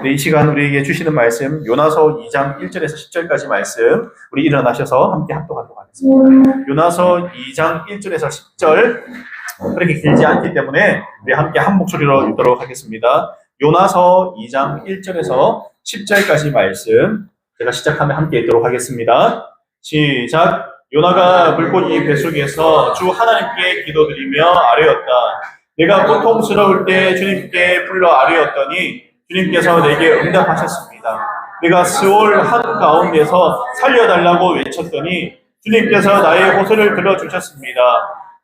네, 이 시간 우리에게 주시는 말씀 요나서 2장 1절에서 10절까지 말씀 우리 일어나셔서 함께 합독하도록 하겠습니다. 요나서 2장 1절에서 10절 그렇게 길지 않기 때문에 우리 함께 한 목소리로 읽도록 하겠습니다. 요나서 2장 1절에서 10절까지 말씀 제가 시작하면 함께 읽도록 하겠습니다. 시작. 요나가 물고기 뱃속에서 주 하나님께 기도드리며 아뢰었다. 내가 고통스러울 때 주님께 불러 아뢰었더니 주님께서 내게 응답하셨습니다. 내가 스올 한가운데서 살려달라고 외쳤더니 주님께서 나의 호소를 들어주셨습니다.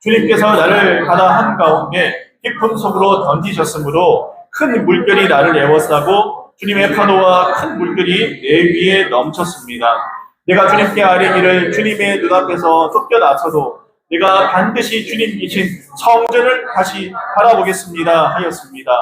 주님께서 나를 바다 한가운데 깊은 속으로 던지셨으므로 큰 물결이 나를 에워싸고 주님의 파도와 큰 물결이 내 위에 넘쳤습니다. 내가 주님께 아뢰기를 주님의 눈앞에서 쫓겨나서도 내가 반드시 주님 계신 성전을 다시 바라보겠습니다 하였습니다.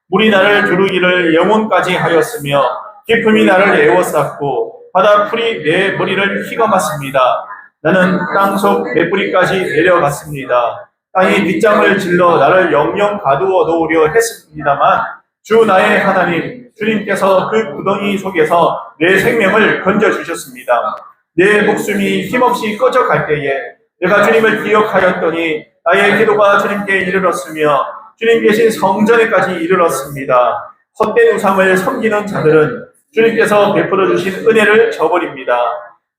물이 나를 두르기를 영혼까지 하였으며 깊음이 나를 에워쌌고 바다풀이 내 머리를 휘감았습니다. 나는 땅속 맷뿌리까지 내려갔습니다. 땅이 빗장을 질러 나를 영영 가두어 놓으려 했습니다만 주 나의 하나님 주님께서 그 구덩이 속에서 내 생명을 건져주셨습니다. 내 목숨이 힘없이 꺼져갈 때에 내가 주님을 기억하였더니 나의 기도가 주님께 이르렀으며 주님 계신 성전에까지 이르렀습니다. 헛된 우상을 섬기는 자들은 주님께서 베풀어 주신 은혜를 저버립니다.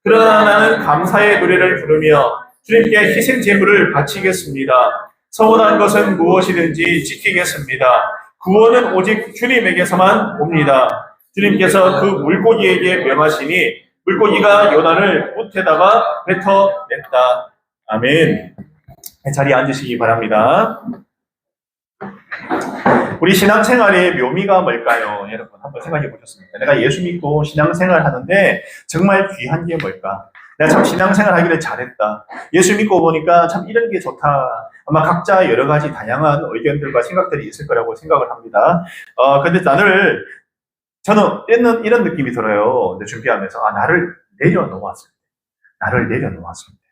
그러나 나는 감사의 노래를 부르며 주님께 희생 제물을 바치겠습니다. 서원한 것은 무엇이든지 지키겠습니다. 구원은 오직 주님에게서만 옵니다. 주님께서 그 물고기에게 명하시니 물고기가 요나를 못에다가 뱉어냈다. 아멘. 자리에 앉으시기 바랍니다. 우리 신앙생활의 묘미가 뭘까요? 여러분 한번 생각해 보셨습니까? 내가 예수 믿고 신앙생활 하는데 정말 귀한 게 뭘까? 내가 참 신앙생활 하기를 잘했다. 예수 믿고 보니까 참 이런 게 좋다. 아마 각자 여러 가지 다양한 의견들과 생각들이 있을 거라고 생각을 합니다. 근데 저는 이런 느낌이 들어요. 준비하면서 나를 내려놓았을 때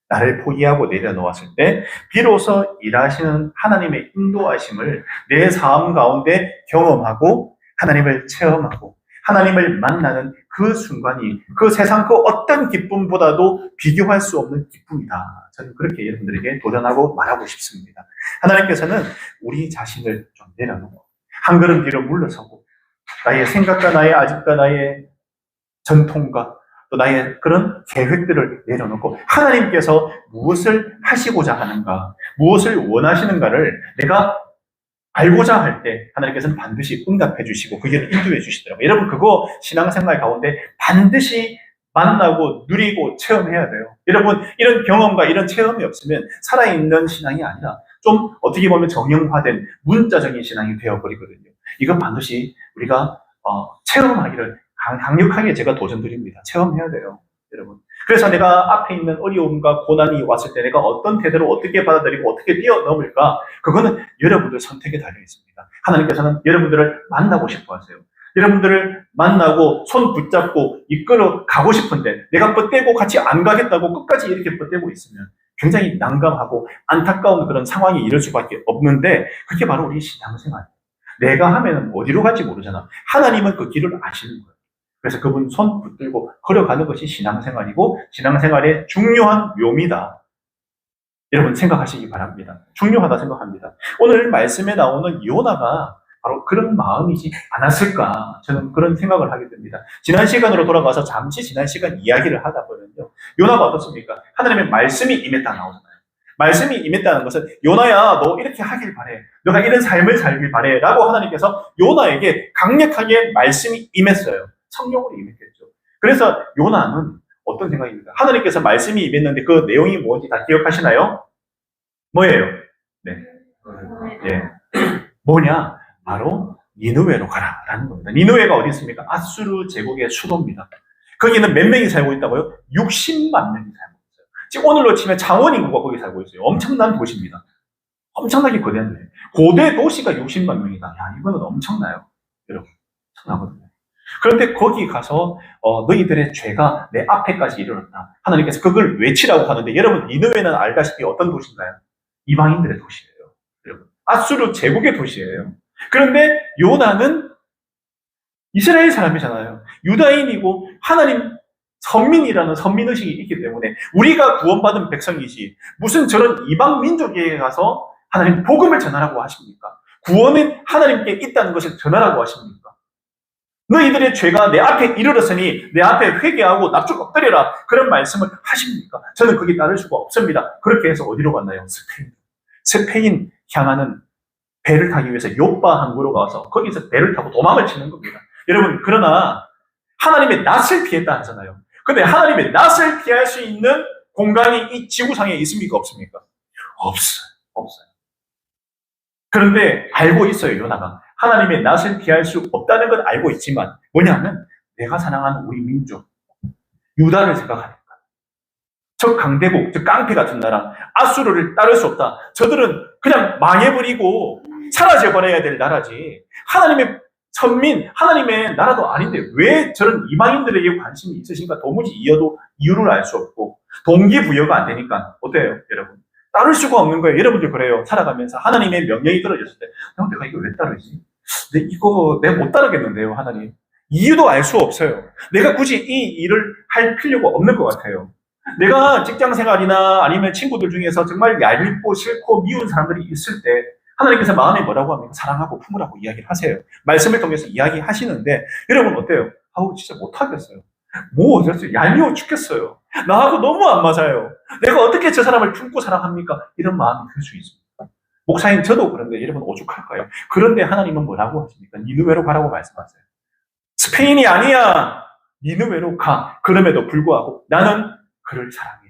나를 포기하고 내려놓았을 때 비로소 일하시는 하나님의 인도하심을 내 삶 가운데 경험하고 하나님을 체험하고 하나님을 만나는 그 순간이 그 세상 그 어떤 기쁨보다도 비교할 수 없는 기쁨이다. 저는 그렇게 여러분들에게 도전하고 말하고 싶습니다. 하나님께서는 우리 자신을 좀 내려놓고 한 걸음 뒤로 물러서고 나의 생각과 나의 아집과 나의 전통과 또 나의 그런 계획들을 내려놓고 하나님께서 무엇을 하시고자 하는가, 무엇을 원하시는가를 내가 알고자 할 때 하나님께서는 반드시 응답해 주시고 그 길을 인도해 주시더라고요. 여러분 그거 신앙생활 가운데 반드시 만나고 누리고 체험해야 돼요. 여러분 이런 경험과 이런 체험이 없으면 살아있는 신앙이 아니라 좀 어떻게 보면 정형화된 문자적인 신앙이 되어버리거든요. 이건 반드시 우리가 체험하기를 강력하게 제가 도전드립니다. 체험해야 돼요, 여러분. 그래서 내가 앞에 있는 어려움과 고난이 왔을 때 내가 어떤 태도로 어떻게 받아들이고 어떻게 뛰어넘을까? 그거는 여러분들 선택에 달려 있습니다. 하나님께서는 여러분들을 만나고 싶어 하세요. 여러분들을 만나고 손 붙잡고 이끌어 가고 싶은데 내가 뻗대고 같이 안 가겠다고 끝까지 이렇게 뻗대고 있으면 굉장히 난감하고 안타까운 그런 상황이 이럴 수밖에 없는데 그게 바로 우리 신앙생활이에요. 내가 하면 어디로 갈지 모르잖아. 하나님은 그 길을 아시는 거예요. 그래서 그분 손 붙들고 걸어가는 것이 신앙생활이고 신앙생활의 중요한 묘미다. 여러분 생각하시기 바랍니다. 중요하다 생각합니다. 오늘 말씀에 나오는 요나가 바로 그런 마음이지 않았을까 저는 그런 생각을 하게 됩니다. 지난 시간으로 돌아가서 잠시 지난 시간 이야기를 하다 보면요. 요나가 어떻습니까? 하나님의 말씀이 임했다 나오잖아요. 말씀이 임했다는 것은 요나야 너 이렇게 하길 바래. 너가 이런 삶을 살길 바래. 라고 하나님께서 요나에게 강력하게 말씀이 임했어요. 성령으로 임했겠죠. 그래서 요나는 어떤 생각입니까? 하나님께서 말씀이 임했는데 그 내용이 뭔지 다 기억하시나요? 뭐예요? 네. 예. 뭐냐? 바로 니느웨로 가라 라는 겁니다. 니느웨가 어디 있습니까? 아수르 제국의 수도입니다. 거기는 몇 명이 살고 있다고요? 60만 명이 살고 있어요. 지금 오늘로 치면 창원 인구가 거기 살고 있어요. 엄청난 도시입니다. 엄청나게 거대한 도시. 고대 도시가 60만 명이다. 야, 이거는 엄청나요. 여러분, 엄청나거든요. 그런데 거기 가서 너희들의 죄가 내 앞에까지 이르렀다. 하나님께서 그걸 외치라고 하는데 여러분 니느웨는 알다시피 어떤 도시인가요? 이방인들의 도시예요. 여러분 아수르 제국의 도시예요. 그런데 요나는 이스라엘 사람이잖아요. 유다인이고 하나님 선민이라는 선민의식이 있기 때문에 우리가 구원받은 백성이지 무슨 저런 이방 민족에 가서 하나님 복음을 전하라고 하십니까? 구원은 하나님께 있다는 것을 전하라고 하십니까? 너희들의 죄가 내 앞에 이르렀으니 내 앞에 회개하고 납죽 엎드려라 그런 말씀을 하십니까? 저는 거기 따를 수가 없습니다. 그렇게 해서 어디로 갔나요? 스페인 향하는 배를 타기 위해서 요빠 항구로 가서 거기서 배를 타고 도망을 치는 겁니다. 여러분, 그러나 하나님의 낯을 피했다 하잖아요. 근데 하나님의 낯을 피할 수 있는 공간이 이 지구상에 있습니까? 없습니까? 없어요. 그런데 알고 있어요, 요나가. 하나님의 낯을 피할 수 없다는 건 알고 있지만 뭐냐면 내가 사랑하는 우리 민족, 유다를 생각하니까. 저 강대국, 저 깡패 같은 나라, 아수르를 따를 수 없다. 저들은 그냥 망해버리고 사라져버려야 될 나라지. 하나님의 선민, 하나님의 나라도 아닌데 왜 저런 이방인들에게 관심이 있으신가 도무지 이유를 알 수 없고 동기부여가 안 되니까 어때요, 여러분? 따를 수가 없는 거예요. 여러분들 그래요. 살아가면서 하나님의 명령이 떨어졌을 때 내가 이거 왜 따르지? 이거 내가 못 따르겠는데요, 하나님. 이유도 알 수 없어요. 내가 굳이 이 일을 할 필요가 없는 것 같아요. 내가 직장 생활이나 아니면 친구들 중에서 정말 얄밉고 싫고 미운 사람들이 있을 때 하나님께서 마음에 뭐라고 하면 사랑하고 품으라고 이야기를 하세요. 말씀을 통해서 이야기하시는데 여러분 어때요? 진짜 못하겠어요. 어쩌지? 얄미워 죽겠어요. 나하고 너무 안 맞아요. 내가 어떻게 저 사람을 품고 사랑합니까? 이런 마음이 들 수 있습니다. 목사님 저도 그런데 여러분 오죽할까요? 그런데 하나님은 뭐라고 하십니까? 니느웨로 가라고 말씀하세요. 스페인이 아니야. 니느웨로 가. 그럼에도 불구하고 나는 그를 사랑해.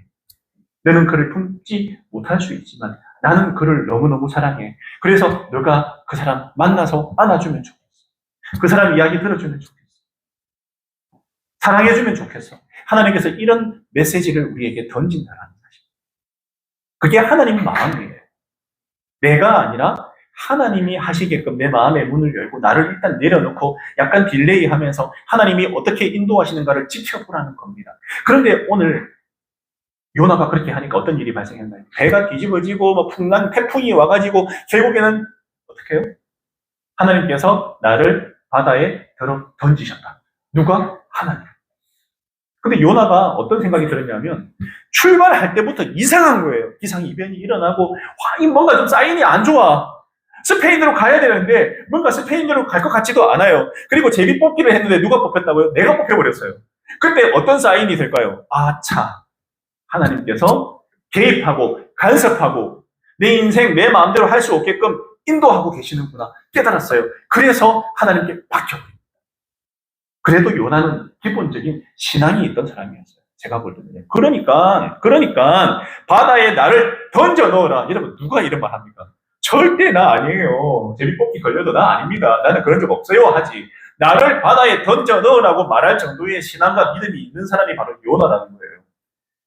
너는 그를 품지 못할 수 있지만 나는 그를 너무너무 사랑해. 그래서 너가 그 사람 만나서 안아주면 좋겠어. 그 사람 이야기 들어주면 좋겠어. 사랑해주면 좋겠어. 하나님께서 이런 메시지를 우리에게 던진다라는 사실. 그게 하나님 마음이에요. 내가 아니라 하나님이 하시게끔 내 마음의 문을 열고 나를 일단 내려놓고 약간 딜레이 하면서 하나님이 어떻게 인도하시는가를 지켜보라는 겁니다. 그런데 오늘 요나가 그렇게 하니까 어떤 일이 발생했나요? 배가 뒤집어지고 풍랑 태풍이 와가지고 결국에는 어떻게 해요? 하나님께서 나를 바다에 던지셨다. 누가? 하나님. 근데 요나가 어떤 생각이 들었냐면 출발할 때부터 이상한 거예요. 기상이변이 일어나고 뭔가 좀 사인이 안 좋아. 스페인으로 가야 되는데 뭔가 스페인으로 갈 것 같지도 않아요. 그리고 제비 뽑기를 했는데 누가 뽑혔다고요? 내가 뽑혀버렸어요. 그때 어떤 사인이 될까요? 하나님께서 개입하고 간섭하고 내 인생 내 마음대로 할 수 없게끔 인도하고 계시는구나 깨달았어요. 그래서 하나님께 바뀌어버립니다. 그래도 요나는 기본적인 신앙이 있던 사람이었어요. 제가 볼 때는요. 그러니까 바다에 나를 던져 넣어라. 여러분 누가 이런 말 합니까? 절대 나 아니에요. 제비뽑기 걸려도 나 아닙니다. 나는 그런 적 없어요 하지. 나를 바다에 던져 넣으라고 말할 정도의 신앙과 믿음이 있는 사람이 바로 요나라는 거예요.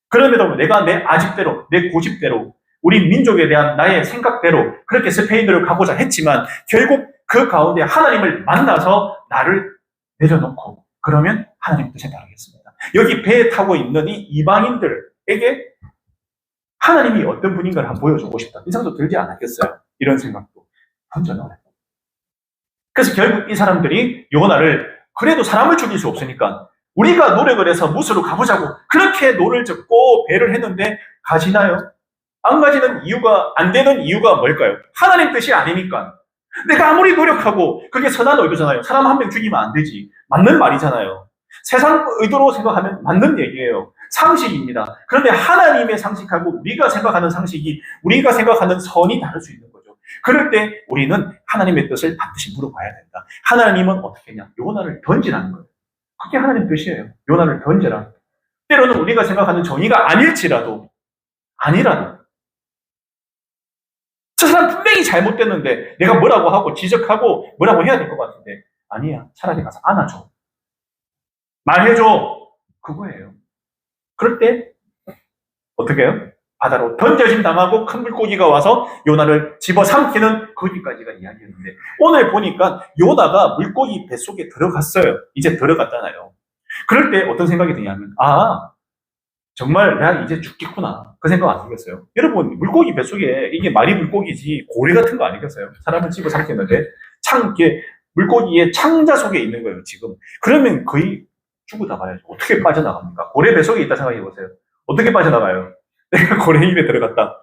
그럼에도 내가 내 아집대로, 내 고집대로, 우리 민족에 대한 나의 생각대로 그렇게 스페인으로 가고자 했지만 결국 그 가운데 하나님을 만나서 나를 내려놓고 그러면 하나님 뜻에 따르겠습니다. 여기 배에 타고 있는 이 이방인들에게 하나님이 어떤 분인가를 한번 보여주고 싶다. 이 생각도 들지 않았겠어요? 이런 생각도 던져넣어요. 그래서 결국 이 사람들이 요나를 그래도 사람을 죽일 수 없으니까 우리가 노력을 해서 무스로 가보자고 그렇게 노를 젓고 배를 했는데 가지나요? 안 가지는 이유가 안 되는 이유가 뭘까요? 하나님 뜻이 아니니까. 내가 아무리 노력하고 그게 선한 의도잖아요. 사람 한 명 죽이면 안 되지. 맞는 말이잖아요. 세상 의도로 생각하면 맞는 얘기예요. 상식입니다. 그런데 하나님의 상식하고 우리가 생각하는 상식이 우리가 생각하는 선이 다를 수 있는 거죠. 그럴 때 우리는 하나님의 뜻을 반드시 물어봐야 된다. 하나님은 어떻게 했냐? 요나를 던지라는 거예요. 그게 하나님 뜻이에요. 요나를 던져라. 때로는 우리가 생각하는 정의가 아니라도 저 사람 분명히 잘못됐는데 내가 뭐라고 하고 지적하고 뭐라고 해야 될 것 같은데 아니야. 차라리 가서 안아줘. 말해줘. 그거예요. 그럴 때 어떻게 해요? 바다로 던져진 당하고 큰 물고기가 와서 요나를 집어삼키는 거기까지가 이야기였는데 오늘 보니까 요나가 물고기 뱃속에 들어갔어요. 이제 들어갔잖아요. 그럴 때 어떤 생각이 드냐면 정말 내가 이제 죽겠구나. 그 생각 안 들겠어요? 여러분 물고기 뱃속에 이게 말이 물고기지 고래 같은 거 아니겠어요? 사람을 집어삼켰는데 참 이렇게 물고기의 창자 속에 있는 거예요, 지금. 그러면 거의 죽어다 봐야죠. 어떻게 빠져나갑니까? 고래 뱃속에 있다 생각해 보세요. 어떻게 빠져나가요? 내가 고래 입에 들어갔다.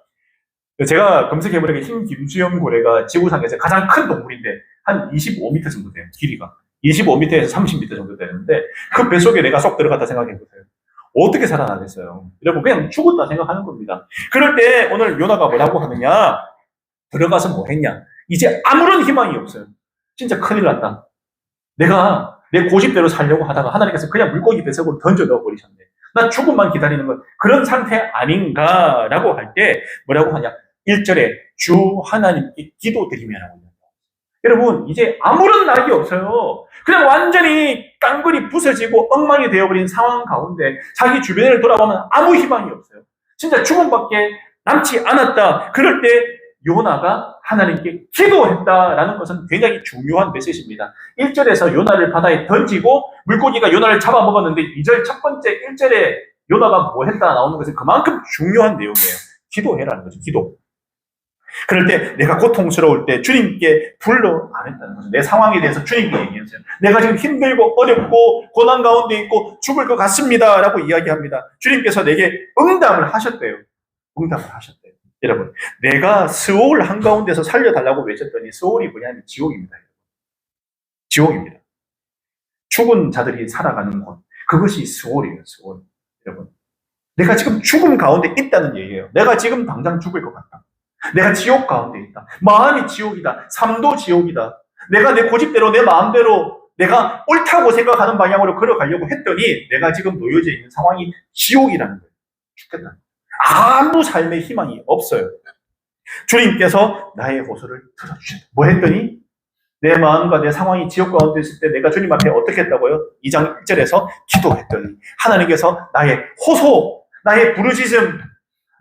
제가 검색해보니까 흰 김수염 고래가 지구상에서 가장 큰 동물인데 한 25m 정도 돼요, 길이가. 25m에서 30m 정도 되는데 그 뱃속에 내가 쏙 들어갔다 생각해보세요. 어떻게 살아나겠어요? 여러분, 그냥 죽었다 생각하는 겁니다. 그럴 때 오늘 요나가 뭐라고 하느냐? 들어가서 뭐 했냐? 이제 아무런 희망이 없어요. 진짜 큰일 났다. 내가 내 고집대로 살려고 하다가 하나님께서 그냥 물고기 뱃속으로 던져 넣어버리셨네. 나 죽음만 기다리는 건 그런 상태 아닌가라고 할 때 뭐라고 하냐? 1절에 주 하나님께 기도드리면 하고 있는 거예요. 여러분, 이제 아무런 낙이 없어요. 그냥 완전히 깡그리 부서지고 엉망이 되어버린 상황 가운데 자기 주변을 돌아보면 아무 희망이 없어요. 진짜 죽음밖에 남지 않았다. 그럴 때 요나가 하나님께 기도했다라는 것은 굉장히 중요한 메시지입니다. 1절에서 요나를 바다에 던지고 물고기가 요나를 잡아먹었는데 2절 첫 번째 1절에 요나가 뭐 했다 나오는 것은 그만큼 중요한 내용이에요. 기도해라는 거죠. 기도. 그럴 때 내가 고통스러울 때 주님께 불러 안 했다는 거죠. 내 상황에 대해서 주님께 얘기했어요. 내가 지금 힘들고 어렵고 고난 가운데 있고 죽을 것 같습니다 라고 이야기합니다. 주님께서 내게 응답을 하셨대요. 응답을 하셨대요. 여러분, 내가 스올 한가운데서 살려달라고 외쳤더니 스올이 뭐냐면 지옥입니다. 지옥입니다. 죽은 자들이 살아가는 곳, 그것이 스올이에요. 스올. 여러분, 내가 지금 죽음 가운데 있다는 얘기예요. 내가 지금 당장 죽을 것 같다. 내가 지옥 가운데 있다. 마음이 지옥이다. 삶도 지옥이다. 내가 내 고집대로 내 마음대로 내가 옳다고 생각하는 방향으로 걸어가려고 했더니 내가 지금 놓여져 있는 상황이 지옥이라는 거예요. 죽겠다. 아무 삶의 희망이 없어요. 주님께서 나의 호소를 들어주셨다. 뭐 했더니 내 마음과 내 상황이 지옥 가운데 있을 때 내가 주님 앞에 어떻게 했다고요? 2장 1절에서 기도했더니 하나님께서 나의 호소, 나의 부르짖음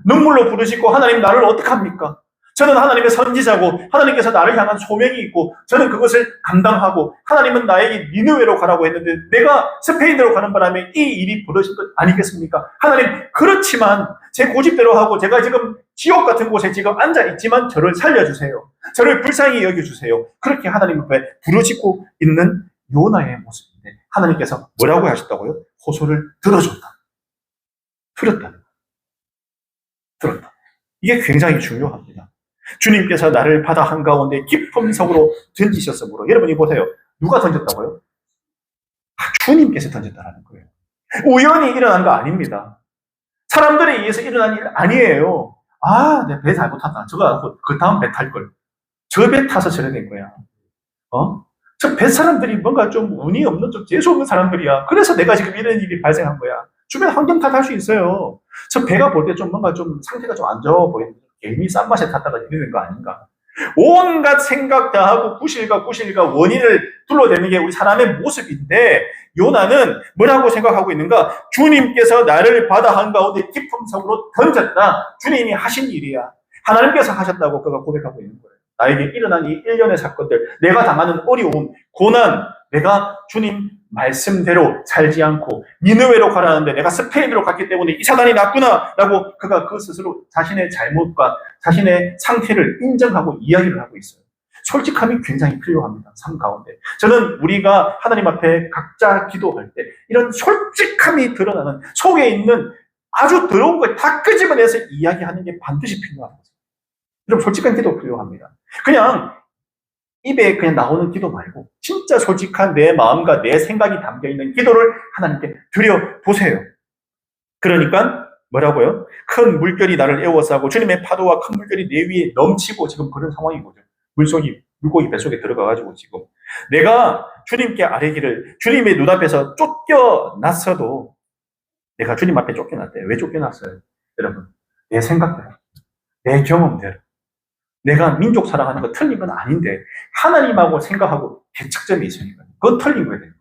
눈물로 부르시고 하나님 나를 어떡합니까? 저는 하나님의 선지자고 하나님께서 나를 향한 소명이 있고 저는 그것을 감당하고 하나님은 나에게 니느웨로 가라고 했는데 내가 스페인으로 가는 바람에 이 일이 벌어진 것 아니겠습니까? 하나님, 그렇지만 제 고집대로 하고 제가 지금 지옥 같은 곳에 지금 앉아있지만 저를 살려주세요. 저를 불쌍히 여겨주세요. 그렇게 하나님 앞에 부르짖고 있는 요나의 모습인데 하나님께서 뭐라고 하셨다고요? 호소를 들어줬다. 들었다. 들었다. 이게 굉장히 중요합니다. 주님께서 나를 바다 한가운데 깊은 속으로 던지셨으므로 여러분이 보세요. 누가 던졌다고요? 주님께서 던졌다라는 거예요. 우연히 일어난 거 아닙니다. 사람들에 의해서 일어난 일 아니에요. 아, 내 배 잘못 탔다. 저거 그 다음 배 탈 걸. 저 배 타서 저래 된 거야. 저 배 사람들이 뭔가 좀 운이 없는 좀 재수 없는 사람들이야. 그래서 내가 지금 이런 일이 발생한 거야. 주변 환경 탓할 수 있어요. 저 배가 볼 때 좀 뭔가 좀 상태가 좀 안 좋아 보이는데 괜히 싼 맛에 탔다가 이러는 거 아닌가. 온갖 생각 다 하고 구실과 원인을 둘러대는 게 우리 사람의 모습인데 요나는 뭐라고 생각하고 있는가? 주님께서 나를 바다 한가운데 깊은 속으로 던졌다. 주님이 하신 일이야. 하나님께서 하셨다고 그가 고백하고 있는 거예요. 나에게 일어난 이 일련의 사건들, 내가 당하는 어려움, 고난, 내가 주님 말씀대로 살지 않고 니느웨로 가라는데 내가 스페인으로 갔기 때문에 이 사단이 났구나 라고 그가 그 스스로 자신의 잘못과 자신의 상태를 인정하고 이야기를 하고 있어요. 솔직함이 굉장히 필요합니다. 삶 가운데. 저는 우리가 하나님 앞에 각자 기도할 때 이런 솔직함이 드러나는 속에 있는 아주 더러운 걸 다 끄집어내서 이야기하는 게 반드시 필요합니다. 여러분, 솔직한 기도 필요합니다. 그냥 입에 그냥 나오는 기도 말고 진짜 솔직한 내 마음과 내 생각이 담겨있는 기도를 하나님께 드려보세요. 그러니까 뭐라고요? 큰 물결이 나를 에워싸고 주님의 파도와 큰 물결이 내 위에 넘치고 지금 그런 상황인 거죠. 물고기 뱃속에 들어가가지고 지금 내가 주님께 아뢰기를 주님의 눈앞에서 쫓겨났어도 내가 주님 앞에 쫓겨났대요. 왜 쫓겨났어요? 여러분, 내 생각대로, 내 경험대로 내가 민족 사랑하는 거 틀린 건 아닌데 하나님하고 생각하고 개척점이 있으니까 그건 틀린 거예요.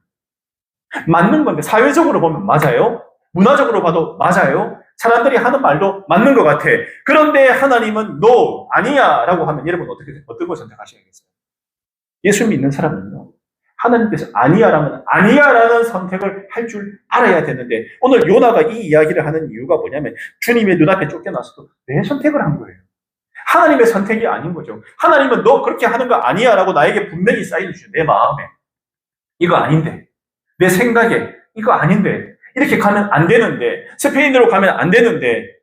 맞는 건데 사회적으로 보면 맞아요. 문화적으로 봐도 맞아요. 사람들이 하는 말도 맞는 것 같아. 그런데 하나님은 no, 아니야 라고 하면 여러분 어떤 걸 선택하셔야겠어요? 예수 믿는 사람은요, 하나님께서 아니야라면 아니야라는 선택을 할 줄 알아야 되는데 오늘 요나가 이 이야기를 하는 이유가 뭐냐면 주님의 눈앞에 쫓겨나서도 내 선택을 한 거예요. 하나님의 선택이 아닌 거죠. 하나님은 너 그렇게 하는 거 아니야 라고 나에게 분명히 사인해 주죠. 내 마음에. 이거 아닌데. 내 생각에. 이거 아닌데. 이렇게 가면 안 되는데. 스페인으로 가면 안 되는데.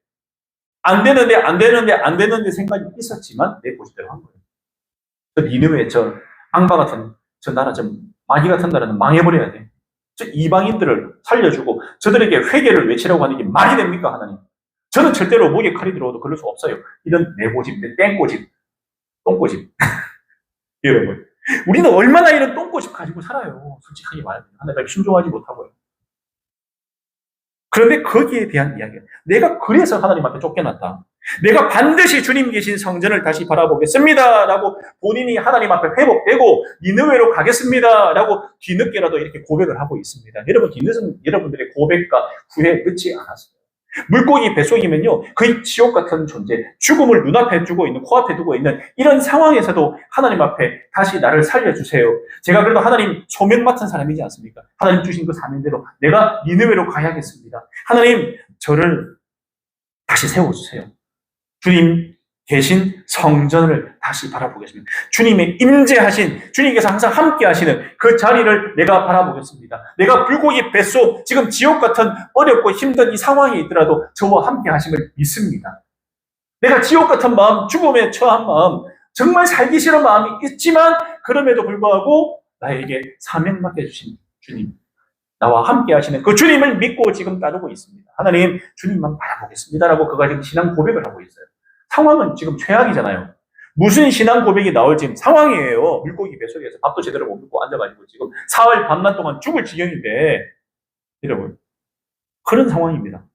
안 되는데 생각이 있었지만 내 고집대로 한 거예요. 저 니느웨, 저 앙바 같은 저 나라, 저 마귀 같은 나라는 망해버려야 돼. 저 이방인들을 살려주고 저들에게 회개를 외치라고 하는 게 말이 됩니까, 하나님? 저는 절대로 목에 칼이 들어오도 그럴 수 없어요. 이런 내 고집, 내 땡고집, 똥고집. 여러분, 우리는 얼마나 이런 똥고집 가지고 살아요. 솔직하게 말하면 하나님 순종하지 못하고요. 그런데 거기에 대한 이야기예요. 내가 그래서 하나님 앞에 쫓겨났다. 내가 반드시 주님 계신 성전을 다시 바라보겠습니다. 라고 본인이 하나님 앞에 회복되고 니느웨로 가겠습니다. 라고 뒤늦게라도 이렇게 고백을 하고 있습니다. 여러분, 뒤늦은 여러분들의 고백과 후회 늦지 않았어요. 물고기 뱃속이면요, 거의 지옥 같은 존재, 죽음을 눈앞에 두고 있는, 코앞에 두고 있는 이런 상황에서도 하나님 앞에 다시 나를 살려주세요. 제가 그래도 하나님 소명 맡은 사람이지 않습니까? 하나님 주신 그 사명대로 내가 니느웨로 가야겠습니다. 하나님, 저를 다시 세워주세요. 주님 계신 성전을 다시 바라보겠습니다. 주님의 임재하신, 주님께서 항상 함께 하시는 그 자리를 내가 바라보겠습니다. 내가 불고기 뱃속, 지금 지옥 같은 어렵고 힘든 이 상황에 있더라도 저와 함께 하심을 믿습니다. 내가 지옥 같은 마음, 죽음에 처한 마음, 정말 살기 싫은 마음이 있지만 그럼에도 불구하고 나에게 사명 맡겨주신 주님, 나와 함께 하시는 그 주님을 믿고 지금 따르고 있습니다. 하나님, 주님만 바라보겠습니다라고 그가 지금 신앙 고백을 하고 있어요. 상황은 지금 최악이잖아요. 무슨 신앙 고백이 나올지 상황이에요. 물고기 뱃속에서 밥도 제대로 못 먹고 앉아가지고 지금 사흘 밤낮 동안 죽을 지경인데, 여러분, 그런 상황입니다.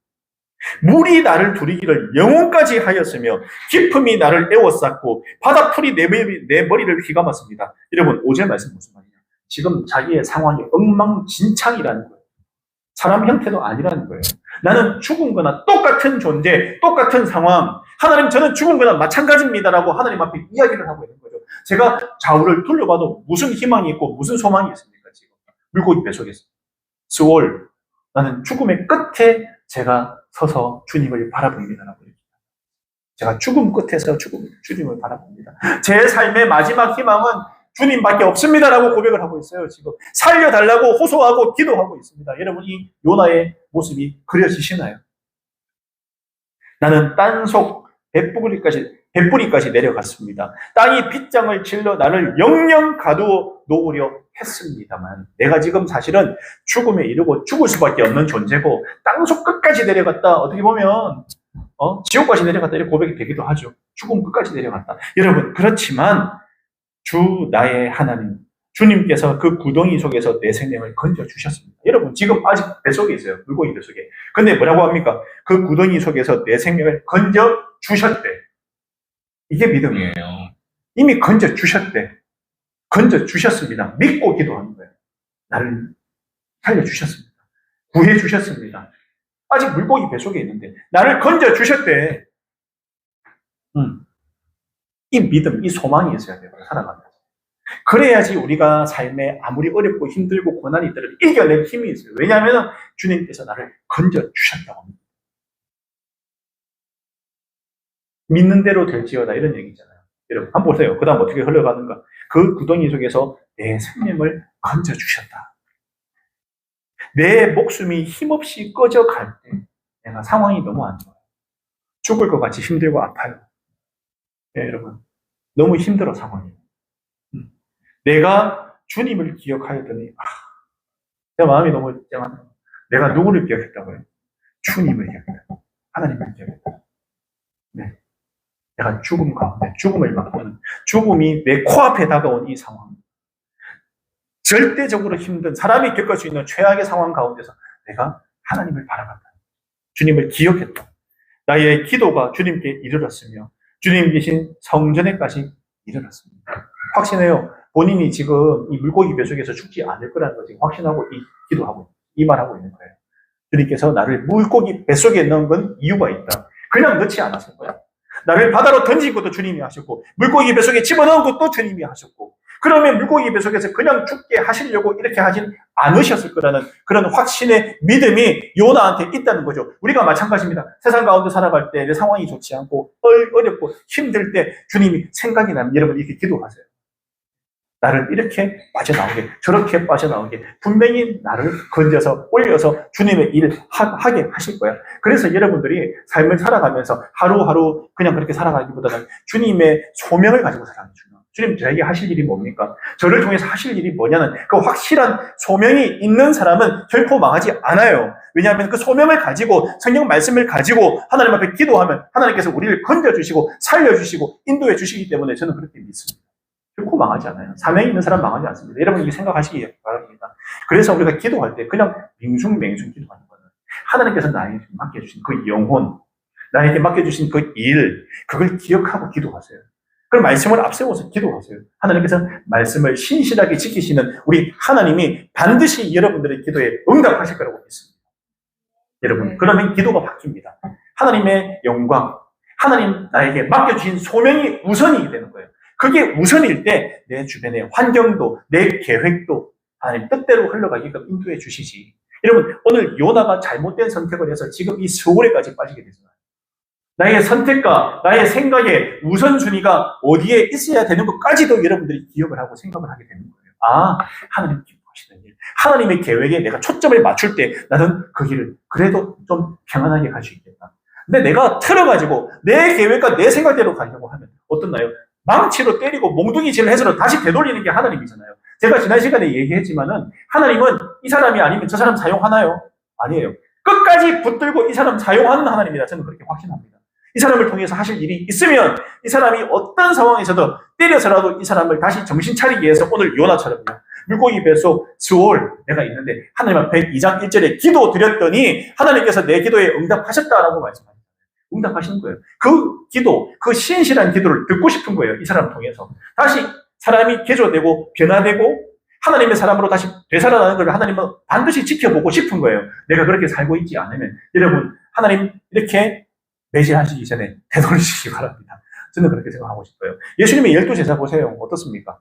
물이 나를 두리기를 영혼까지 하였으며 깊음이 나를 에워쌌고 바다풀이 내 머리를 휘감았습니다. 여러분, 5절 말씀 무슨 말이냐? 지금 자기의 상황이 엉망진창이라는 거예요. 사람 형태도 아니라는 거예요. 나는 죽은 거나 똑같은 존재, 똑같은 상황. 하나님, 저는 죽은 거나 마찬가지입니다라고 하나님 앞에 이야기를 하고 있는 거죠. 제가 좌우를 둘러봐도 무슨 희망이 있고 무슨 소망이 있습니까, 지금? 물고기 뱃속에서. 스월, 나는 죽음의 끝에 제가 서서 주님을 바라봅니다라고 얘기합니다. 제가 죽음 끝에서 주님을 바라봅니다. 제 삶의 마지막 희망은 주님밖에 없습니다라고 고백을 하고 있어요. 지금 살려달라고 호소하고 기도하고 있습니다. 여러분, 이 요나의 모습이 그려지시나요? 나는 땅속 뱃뿌리까지 내려갔습니다. 땅이 빗장을 질러 나를 영영 가두어 놓으려 했습니다만 내가 지금 사실은 죽음에 이르고 죽을 수밖에 없는 존재고 땅속 끝까지 내려갔다. 어떻게 보면 지옥까지 내려갔다 이렇게 고백이 되기도 하죠. 죽음 끝까지 내려갔다. 여러분, 그렇지만 주 나의 하나님, 주님께서 그 구덩이 속에서 내 생명을 건져주셨습니다. 여러분, 지금 아직 뱃속에 있어요. 물고기 뱃속에. 근데 뭐라고 합니까? 그 구덩이 속에서 내 생명을 건져주셨대. 이게 믿음이에요. 이미 건져주셨대. 건져주셨습니다. 믿고 기도하는 거예요. 나를 살려주셨습니다. 구해주셨습니다. 아직 물고기 뱃속에 있는데 나를 건져주셨대. 이 믿음, 이 소망이 있어야 돼요. 살아가면서. 그래야지 우리가 삶에 아무리 어렵고 힘들고 고난이 있더라도 이겨낼 힘이 있어요. 왜냐하면 주님께서 나를 건져주셨다고 합니다. 믿는 대로 될지어다 이런 얘기잖아요. 여러분, 한번 보세요. 그 다음 어떻게 흘러가는가. 그 구덩이 속에서 내 생명을 건져주셨다. 내 목숨이 힘없이 꺼져갈 때 내가 상황이 너무 안 좋아요. 죽을 것 같이 힘들고 아파요. 네, 여러분, 너무 힘들어 상황이. 내가 주님을 기억하였더니 내 마음이 너무 짠하네요. 내가 누구를 기억했다고요? 주님을 기억했다. 하나님을 기억했다. 네. 내가 죽음 가운데 죽음을 맞고는 죽음이 내 코앞에 다가온 이 상황, 절대적으로 힘든 사람이 겪을 수 있는 최악의 상황 가운데서 내가 하나님을 바라봤다. 주님을 기억했다. 나의 기도가 주님께 이르렀으며 주님 계신 성전에까지 이르렀습니다. 확신해요. 본인이 지금 이 물고기 뱃속에서 죽지 않을 거라는 것을 확신하고 기도하고 이 말하고 있는 거예요. 주님께서 나를 물고기 뱃속에 넣은 건 이유가 있다. 그냥 넣지 않았을 거야. 나를 바다로 던진 것도 주님이 하셨고 물고기 뱃속에 집어넣은 것도 주님이 하셨고 그러면 물고기 뱃속에서 그냥 죽게 하시려고 이렇게 하진 않으셨을 거라는 그런 확신의 믿음이 요나한테 있다는 거죠. 우리가 마찬가지입니다. 세상 가운데 살아갈 때 내 상황이 좋지 않고 어렵고 힘들 때 주님이 생각이 나면 여러분 이렇게 기도하세요. 나를 이렇게 빠져나오게 저렇게 빠져나오게 분명히 나를 건져서 올려서 주님의 일을 하게 하실 거야. 그래서 여러분들이 삶을 살아가면서 하루하루 그냥 그렇게 살아가기보다는 주님의 소명을 가지고 살아가는 중요해요. 주님 저에게 하실 일이 뭡니까? 저를 통해서 하실 일이 뭐냐는 그 확실한 소명이 있는 사람은 결코 망하지 않아요. 왜냐하면 그 소명을 가지고 성경 말씀을 가지고 하나님 앞에 기도하면 하나님께서 우리를 건져주시고 살려주시고 인도해 주시기 때문에 저는 그렇게 믿습니다. 결코 망하지 않아요. 사명이 있는 사람 망하지 않습니다. 여러분 이게 생각하시기 바랍니다. 그래서 우리가 기도할 때 그냥 맹숭맹숭 기도하는 거는 하나님께서 나에게 맡겨주신 그 영혼, 나에게 맡겨주신 그 일, 그걸 기억하고 기도하세요. 그럼 말씀을 앞세워서 기도하세요. 하나님께서 말씀을 신실하게 지키시는 우리 하나님이 반드시 여러분들의 기도에 응답하실 거라고 믿습니다. 여러분, 그러면 기도가 바뀝니다. 하나님의 영광, 하나님 나에게 맡겨주신 소명이 우선이 되는 거예요. 그게 우선일 때 내 주변의 환경도 내 계획도 하나님 뜻대로 흘러가게끔 인도해 주시지. 여러분 오늘 요나가 잘못된 선택을 해서 지금 이 스올에까지 빠지게 되잖아요. 나의 선택과 나의 생각의 우선순위가 어디에 있어야 되는 것까지도 여러분들이 기억을 하고 생각을 하게 되는 거예요. 아, 하나님 기뻐하시는 일. 하나님의 계획에 내가 초점을 맞출 때 나는 그 길을 그래도 좀 평안하게 갈 수 있겠다. 근데 내가 틀어가지고 내 계획과 내 생각대로 가려고 하면 어떻나요? 망치로 때리고 몽둥이질을 해서 다시 되돌리는 게 하나님이잖아요. 제가 지난 시간에 얘기했지만은 하나님은 이 사람이 아니면 저 사람 사용하나요? 아니에요. 끝까지 붙들고 이 사람 사용하는 하나님이다. 저는 그렇게 확신합니다. 이 사람을 통해서 하실 일이 있으면 이 사람이 어떤 상황에서도 때려서라도 이 사람을 다시 정신 차리기 위해서 오늘 요나처럼요. 물고기 뱃속 스올 내가 있는데 하나님 앞에 2장 1절에 기도 드렸더니 하나님께서 내 기도에 응답하셨다라고 말씀합니다. 응답하시는 거예요. 그 기도, 그 신실한 기도를 듣고 싶은 거예요. 이 사람을 통해서. 다시 사람이 개조되고 변화되고 하나님의 사람으로 다시 되살아나는 걸 하나님은 반드시 지켜보고 싶은 거예요. 내가 그렇게 살고 있지 않으면 여러분 하나님 이렇게 매질하시기 전에 되돌리시기 바랍니다. 저는 그렇게 생각하고 싶어요. 예수님의 12제자 보세요. 어떻습니까?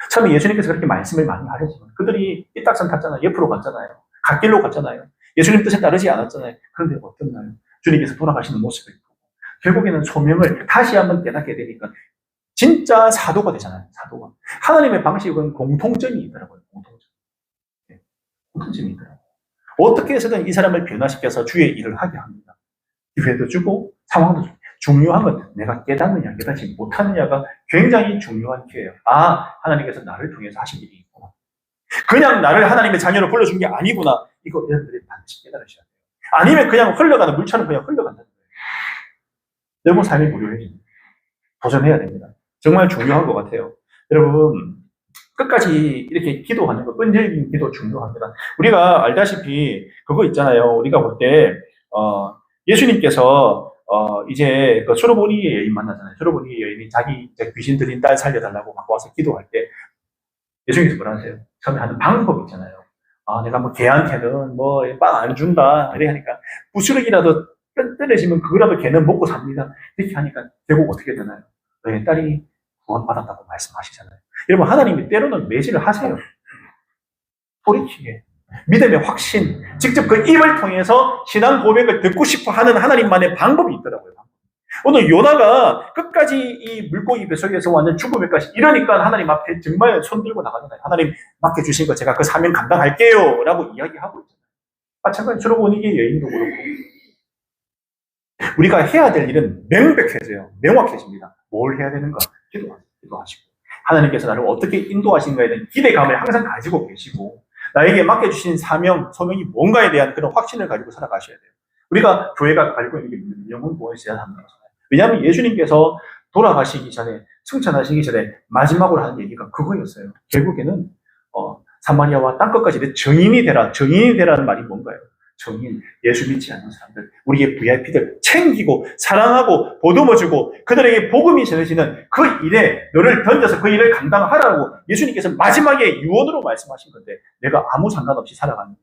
처음에 예수님께서 그렇게 말씀을 많이 하셨지만 그들이 삐딱선 탔잖아요. 옆으로 갔잖아요. 갓길로 갔잖아요. 예수님 뜻에 따르지 않았잖아요. 그런데 어떻나요? 주님께서 돌아가시는 모습을 보고 결국에는 소명을 다시 한번 깨닫게 되니까 진짜 사도가 되잖아요. 사도가. 하나님의 방식은 공통점이 있더라고요. 공통점. 네. 공통점이 있더라고요. 어떻게 해서든 이 사람을 변화시켜서 주의 일을 하게 합니다. 기회도 주고 상황도 주고. 중요한 건 내가 깨닫느냐 깨닫지 못하느냐가 굉장히 중요한 기회예요. 아, 하나님께서 나를 통해서 하신 일이 있구나. 그냥 나를 하나님의 자녀로 불러준 게 아니구나. 이거 여러분들이 반드시 깨달으셔야 돼요. 아니면 그냥 흘러가는 물처럼 그냥 흘러간다는 거예요. 너무 삶이 무료해집니다. 도전해야 됩니다. 정말 중요한 것 같아요. 여러분 끝까지 이렇게 기도하는 거, 끈질긴 기도 중요합니다. 우리가 알다시피 그거 있잖아요. 우리가 볼 때 예수님께서 이제 그 수르보니의 여인 만나잖아요. 수르보니의 여인이 자기 귀신 들린 딸 살려달라고 막 와서 기도할 때 예수님께서 뭐라 하세요? 처음에 하는 방법 있잖아요. 아, 내가 뭐 걔한테는 뭐 빵 안 준다 이래 하니까 부스러기라도 떨어지면 그거라도 걔는 먹고 삽니다. 이렇게 하니까 결국 어떻게 되나요? 너희 딸이 구원받았다고 말씀하시잖아요. 여러분 하나님이 때로는 매질을 하세요. 소리치게. 믿음의 확신, 직접 그 입을 통해서 신앙 고백을 듣고 싶어 하는 하나님만의 방법이 있더라고요. 오늘 요나가 끝까지 이 물고기 뱃속에서 완전 죽음에까지 이러니까 하나님 앞에 정말 손 들고 나가잖아요. 하나님 맡겨주신 거 제가 그 사명 감당할게요 라고 이야기하고 있잖아요. 마찬가지로 수르보니의 여인도 그렇고 우리가 해야 될 일은 명백해져요. 명확해집니다. 뭘 해야 되는가? 기도하시고 하나님께서 나를 어떻게 인도하신가에 대한 기대감을 항상 가지고 계시고 나에게 맡겨주신 사명, 소명이 뭔가에 대한 그런 확신을 가지고 살아가셔야 돼요. 우리가 교회가 가지고 있는 게 영혼 구원에 대한 합니다. 왜냐하면 예수님께서 돌아가시기 전에, 승천하시기 전에 마지막으로 하는 얘기가 그거였어요. 결국에는 사마리아와 땅끝까지 정인이 되라. 정인이 되라는 말이 뭔가요? 정인, 예수 믿지 않는 사람들, 우리의 VIP들 챙기고 사랑하고 보듬어주고 그들에게 복음이 전해지는 그 일에 너를 던져서 그 일을 감당하라고 예수님께서 마지막에 유언으로 말씀하신 건데 내가 아무 상관없이 살아가는 거예요.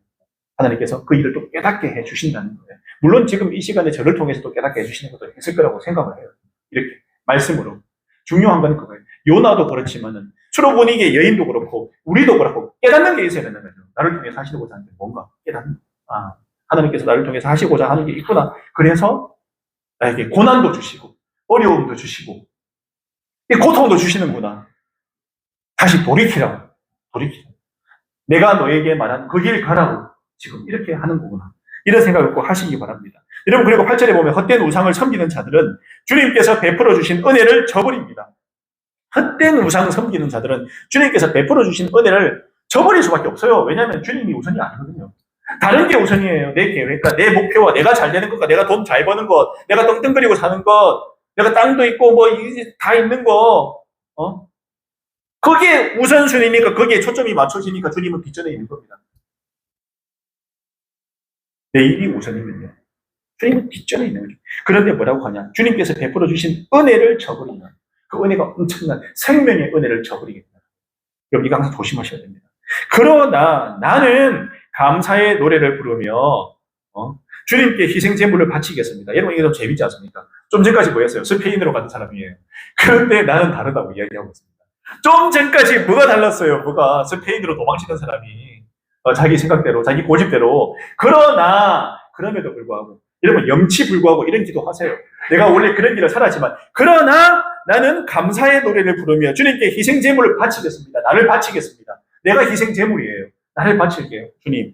하나님께서 그 일을 또 깨닫게 해주신다는 거예요. 물론 지금 이 시간에 저를 통해서 또 깨닫게 해주시는 것도 있을 거라고 생각을 해요. 이렇게 말씀으로. 중요한 건 그거예요. 요나도 그렇지만은 트로보닉의 여인도 그렇고 우리도 그렇고 깨닫는 게 있어야 되는 거죠. 나를 통해서 하시고자 하는 게 뭔가 깨닫는, 하나님께서 나를 통해서 하시고자 하는 게 있구나. 그래서 나에게 고난도 주시고 어려움도 주시고 고통도 주시는구나. 다시 돌이키라고. 내가 너에게 말한 그 길 가라고 지금 이렇게 하는 거구나. 이런 생각을 꼭 하시기 바랍니다. 여러분, 그리고 8절에 보면 헛된 우상을 섬기는 자들은 주님께서 베풀어 주신 은혜를 저버립니다. 헛된 우상 섬기는 자들은 주님께서 베풀어 주신 은혜를 저버릴 수밖에 없어요. 왜냐하면 주님이 우선이 아니거든요. 다른 게 우선이에요. 내 계획과 내 목표와 내가 잘 되는 것과 내가 돈 잘 버는 것, 내가 떵떵거리고 사는 것, 내가 땅도 있고 뭐 다 있는 거, 그게 우선순위니까 거기에 초점이 맞춰지니까 주님은 뒷전에 있는 겁니다. 내 일이 우선이면요. 주님은 뒷전에 있는 거죠. 그런데 뭐라고 하냐? 주님께서 베풀어 주신 은혜를 저버리는, 그 은혜가 엄청난 생명의 은혜를 저버리겠다. 여러분, 이거 항상 조심하셔야 됩니다. 그러나 나는 감사의 노래를 부르며 주님께 희생 제물을 바치겠습니다. 여러분, 이게 좀 재밌지 않습니까? 좀 전까지 뭐였어요? 스페인으로 가는 사람이에요. 그런데 나는 다르다고 이야기하고 있습니다. 좀 전까지 뭐가 달랐어요? 뭐가 스페인으로 도망치는 사람이 자기 생각대로, 자기 고집대로. 그러나 그럼에도 불구하고 여러분, 염치불구하고 이런 기도 하세요. 내가 원래 그런 길을 살았지만 그러나 나는 감사의 노래를 부르며 주님께 희생 제물을 바치겠습니다. 나를 바치겠습니다. 내가 희생 제물이에요. 나를 바칠게요. 주님,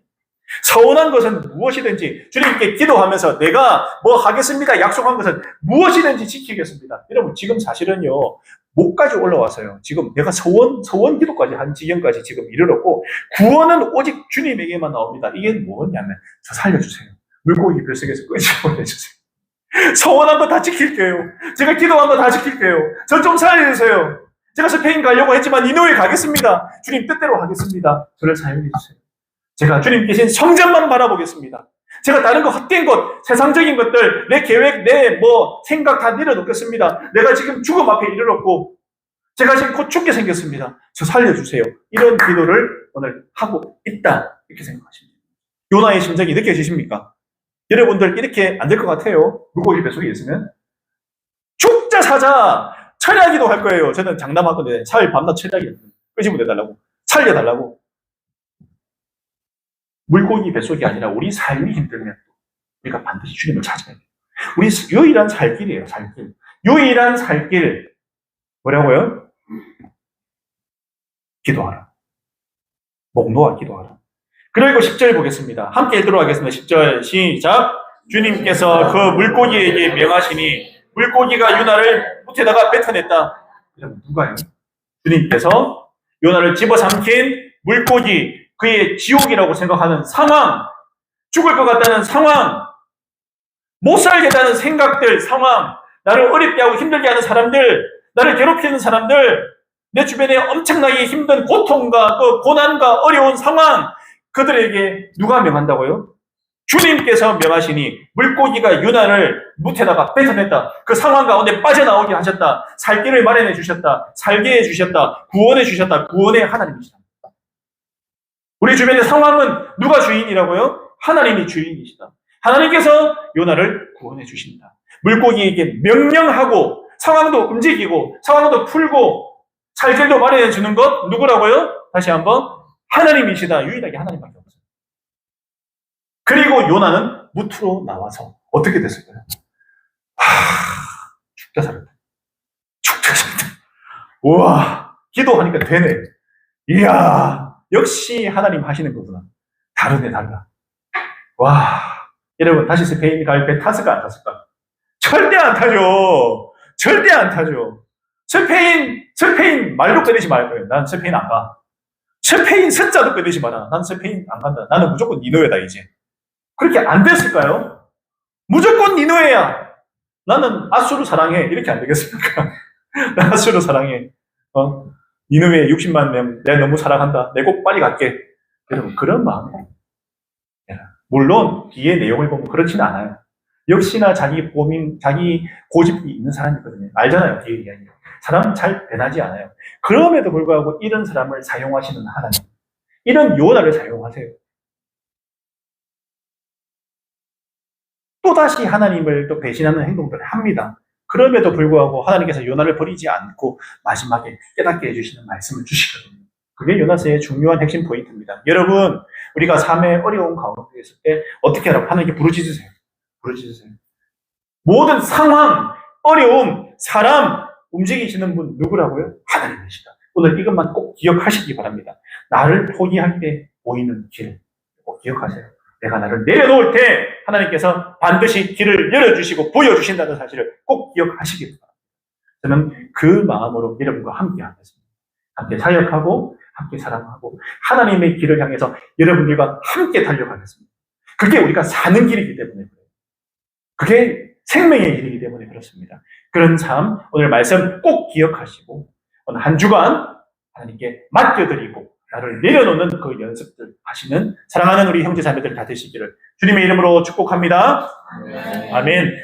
서운한 것은 무엇이든지 주님께 기도하면서 내가 뭐 하겠습니다. 약속한 것은 무엇이든지 지키겠습니다. 여러분, 지금 사실은요, 목까지 올라와서요. 지금 내가 서원 기도까지 한 지경까지 지금 이르렀고, 구원은 오직 주님에게만 나옵니다. 이게 뭐냐면, 저 살려주세요. 물고기 뱃속에서 끄집어내주세요. 서원한 거 다 지킬게요. 제가 기도한 거 다 지킬게요. 저 좀 살려주세요. 제가 스페인 가려고 했지만 니누에 가겠습니다. 주님 뜻대로 하겠습니다. 저를 사용해주세요. 제가 주님 계신 성전만 바라보겠습니다. 제가 다른 거 헛된 것, 세상적인 것들, 내 계획, 내 생각 다 내려놓겠습니다. 내가 지금 죽음 앞에 이르렀고, 제가 지금 곧 죽게 생겼습니다. 저 살려주세요. 이런 기도를 오늘 하고 있다. 이렇게 생각하십니다. 요나의 심정이 느껴지십니까? 여러분들 이렇게 안 될 것 같아요. 물고기 뱃속에 있으면. 죽자 사자 철야기도 할 거예요. 저는 장담하거든요. 사흘 밤낮 철야기 끄집어내달라고, 살려달라고. 물고기 뱃속이 아니라 우리 삶이 힘들면 우리가 반드시 주님을 찾아야 돼요. 우리 유일한 살 길이에요. 살길. 유일한 살길 뭐라고요? 기도하라. 목 놓아 기도하라. 그리고 10절 보겠습니다. 함께 읽도록 하겠습니다. 10절 시작. 주님께서 그 물고기에게 명하시니 물고기가 요나를 뭇에다가 뱉어냈다. 누가요? 주님께서 요나를 집어삼킨 물고기, 그의 지옥이라고 생각하는 상황, 죽을 것 같다는 상황, 못 살겠다는 생각들, 상황, 나를 어렵게 하고 힘들게 하는 사람들, 나를 괴롭히는 사람들, 내 주변에 엄청나게 힘든 고통과 그 고난과 어려운 상황, 그들에게 누가 명한다고요? 주님께서 명하시니 물고기가 요나를 뭇에다가 뱉어냈다. 그 상황 가운데 빠져나오게 하셨다. 살 길을 마련해 주셨다. 살게 해 주셨다. 구원해 주셨다. 구원의 하나님이시다. 우리 주변의 상황은 누가 주인이라고요? 하나님이 주인이시다. 하나님께서 요나를 구원해 주신다. 물고기에게 명령하고 상황도 움직이고 상황도 풀고 살길도 마련해 주는 것 누구라고요? 다시 한번 하나님이시다. 유일하게 하나님밖에 없어요. 그리고 요나는 무트로 나와서 어떻게 됐을까요? 죽다 살았다. 죽다 살았다. 우와, 기도하니까 되네. 이야, 역시 하나님 하시는 거구나. 다르네, 달라. 와, 여러분, 다시 스페인 갈 배 탔을까, 안 탔을까? 절대 안 타죠. 절대 안 타죠. 스페인 말도 꺼내지 말 거예요. 난 스페인 안 가. 스페인 숫자도 꺼내지 마라. 난 스페인 안 간다. 나는 무조건 니누에다, 이제. 그렇게 안 됐을까요? 무조건 니누에야. 나는 아수르 사랑해. 이렇게 안 되겠습니까? 나 아수르 사랑해. 니누에 60만 명, 내가 너무 사랑한다. 내 꼭 빨리 갈게. 여러분, 그런 마음이에요. 물론, 뒤에 내용을 보면 그렇지는 않아요. 역시나 자기 고민, 자기 고집이 있는 사람이거든요. 알잖아요, 뒤에 이야기. 사람 잘 변하지 않아요. 그럼에도 불구하고 이런 사람을 사용하시는 하나님. 이런 요나를 사용하세요. 또다시 하나님을 또 배신하는 행동들을 합니다. 그럼에도 불구하고 하나님께서 요나를 버리지 않고 마지막에 깨닫게 해주시는 말씀을 주시거든요. 그게 요나서의 중요한 핵심 포인트입니다. 여러분, 우리가 삶의 어려운 가운데 있을 때 어떻게 하라고? 하나님께 부르짖으세요. 부르짖으세요. 모든 상황, 어려움, 사람, 움직이시는 분 누구라고요? 하나님이시다. 오늘 이것만 꼭 기억하시기 바랍니다. 나를 포기할 때 보이는 길 꼭 기억하세요. 내가 나를 내려놓을 때 하나님께서 반드시 길을 열어주시고 보여주신다는 사실을 꼭 기억하시기 바랍니다. 저는 그 마음으로 여러분과 함께 하겠습니다. 함께 사역하고 함께 사랑하고 하나님의 길을 향해서 여러분들과 함께 달려가겠습니다. 그게 우리가 사는 길이기 때문에 그래요. 그게 생명의 길이기 때문에 그렇습니다. 그런 삶, 오늘 말씀 꼭 기억하시고 오늘 한 주간 하나님께 맡겨드리고 나를 내려놓는 그 연습들 하시는 사랑하는 우리 형제 자매들 다 되시기를 주님의 이름으로 축복합니다. 아멘.